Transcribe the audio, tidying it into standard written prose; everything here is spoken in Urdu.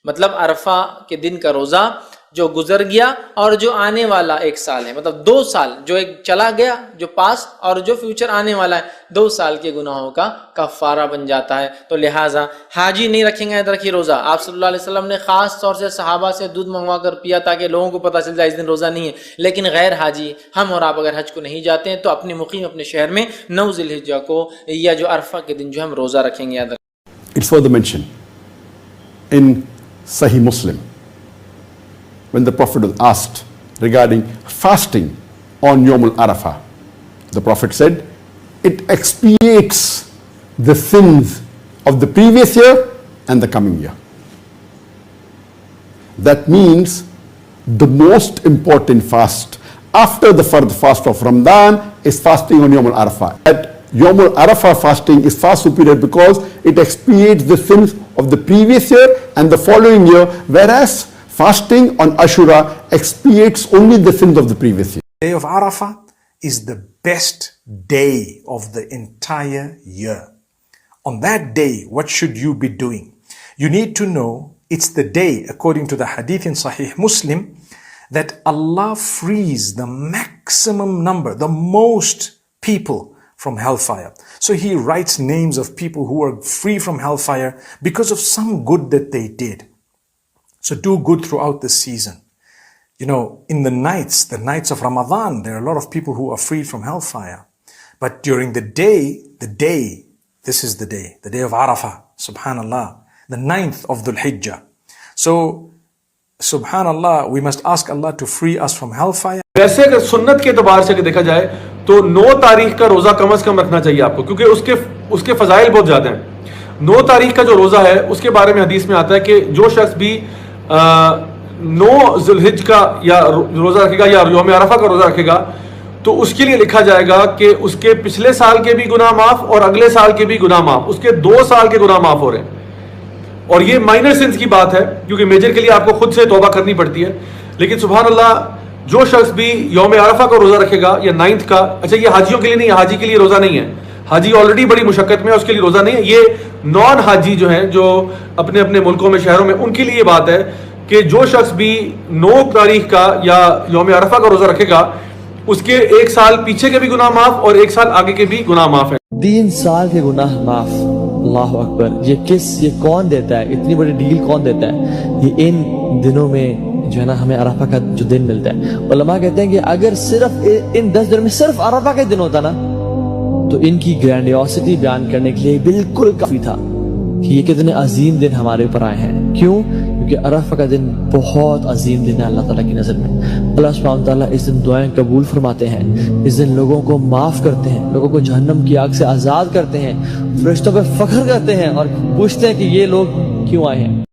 مطلب عرفہ کے دن کا روزہ جو گزر گیا اور جو آنے والا 1 سال ہے، مطلب 2 سال، جو ایک چلا گیا جو پاس اور جو فیوچر آنے والا ہے، 2 سال کے گناہوں کا کفارہ بن جاتا ہے۔ تو لہٰذا حاجی نہیں رکھیں گے یاد رکھیے روزہ۔ آپ صلی اللہ علیہ وسلم نے خاص طور سے صحابہ سے دودھ منگوا کر پیا تاکہ لوگوں کو پتہ چل جائے اس دن روزہ نہیں ہے، لیکن غیر حاجی ہم اور آپ اگر حج کو نہیں جاتے ہیں تو اپنے مقیم اپنے شہر میں 9 ذی الحجہ کو یا جو عرفہ کے دن جو ہم روزہ رکھیں گے یاد رکھیں۔ It's further mentioned in Sahih Muslim, when the Prophet was asked regarding fasting on Yawm al-Arafah, the Prophet said, it expiates the sins of the previous year and the coming year. That means the most important fast after the fast of Ramadan is fasting on Yawm al-Arafah. That Yawm al-Arafah fasting is far superior because it expiates the sins of the previous year and the following year, whereas fasting on Ashura expiates only the sins of the previous year. The day of Arafah is the best day of the entire year. On that day, what should you be doing? You need to know it's the day, according to the hadith in Sahih Muslim, that Allah frees the maximum number, the most people from hellfire. So He writes names of people who are free from hellfire because of some good that they did. So do good throughout the season. You know, in the nights of Ramadan, there are a lot of people who are freed from hellfire. But during the day, this is the day of Arafah, subhanallah, the 9th of Dhul Hijjah. So, subhanallah, we must ask Allah to free us from hellfire. ویسے اگر سنت کے اعتبار سے دیکھا جائے تو 9 تاریخ کا روزہ کم از کم رکھنا چاہیے آپ کو، کیونکہ اس کے فضائل بہت زیادہ ہیں۔ 9 تاریخ کا جو روزہ ہے اس کے بارے میں حدیث میں آتا ہے کہ جو شخص بھی 9 ذی الحجہ کا یا روزہ رکھے گا یا یوم عرفہ کا روزہ رکھے گا تو اس کے لیے لکھا جائے گا کہ اس کے پچھلے سال کے بھی گناہ معاف اور اگلے سال کے بھی گناہ معاف، اس کے 2 سال کے گناہ معاف ہو رہے ہیں۔ اور یہ مائنر سنس کی بات ہے کیونکہ میجر کے لیے آپ کو خود سے توبہ کرنی پڑتی ہے، لیکن سبحان اللہ جو شخص بھی یوم عرفہ کا روزہ رکھے گا یا 9th کا، اچھا یہ حاجیوں کے لیے نہیں ہے، حاجی کے لیے روزہ نہیں ہے، حاجی آلریڈی بڑی مشقت میں ہے، اس کے لیے روزہ نہیں ہے، یہ نان حاجی جو ہیں جو اپنے اپنے ملکوں میں شہروں میں، ان کے لیے یہ بات ہے کہ جو شخص بھی 9 تاریخ کا یا یوم عرفہ کا روزہ رکھے گا اس کے 1 سال پیچھے کے بھی گناہ معاف اور 1 سال آگے کے بھی گناہ معاف ہیں۔ 3 سال کے گناہ معاف، اللہ اکبر! یہ کون دیتا ہے؟ اتنی بڑی ڈیل کون دیتا ہے؟ یہ ان دنوں میں جو ہے نا ہمیں عرفہ کا جو دن ملتا ہے، علماء کہتے ہیں کہ اگر صرف ان 10 دنوں میں صرف عرفہ کا دن ہوتا نا تو ان کی گرینڈیوسٹی بیان کرنے کے لیے بالکل کافی تھا کہ یہ کتنے عظیم دن ہمارے اوپر آئے ہیں۔ کیوں؟ کیونکہ عرفہ کا دن بہت عظیم دن ہے اللہ تعالیٰ کی نظر میں۔ اللہ سبحانہ تعالیٰ اس دن دعائیں قبول فرماتے ہیں، اس دن لوگوں کو معاف کرتے ہیں، لوگوں کو جہنم کی آگ سے آزاد کرتے ہیں، فرشتوں پہ فخر کرتے ہیں اور پوچھتے ہیں کہ یہ لوگ کیوں آئے ہیں۔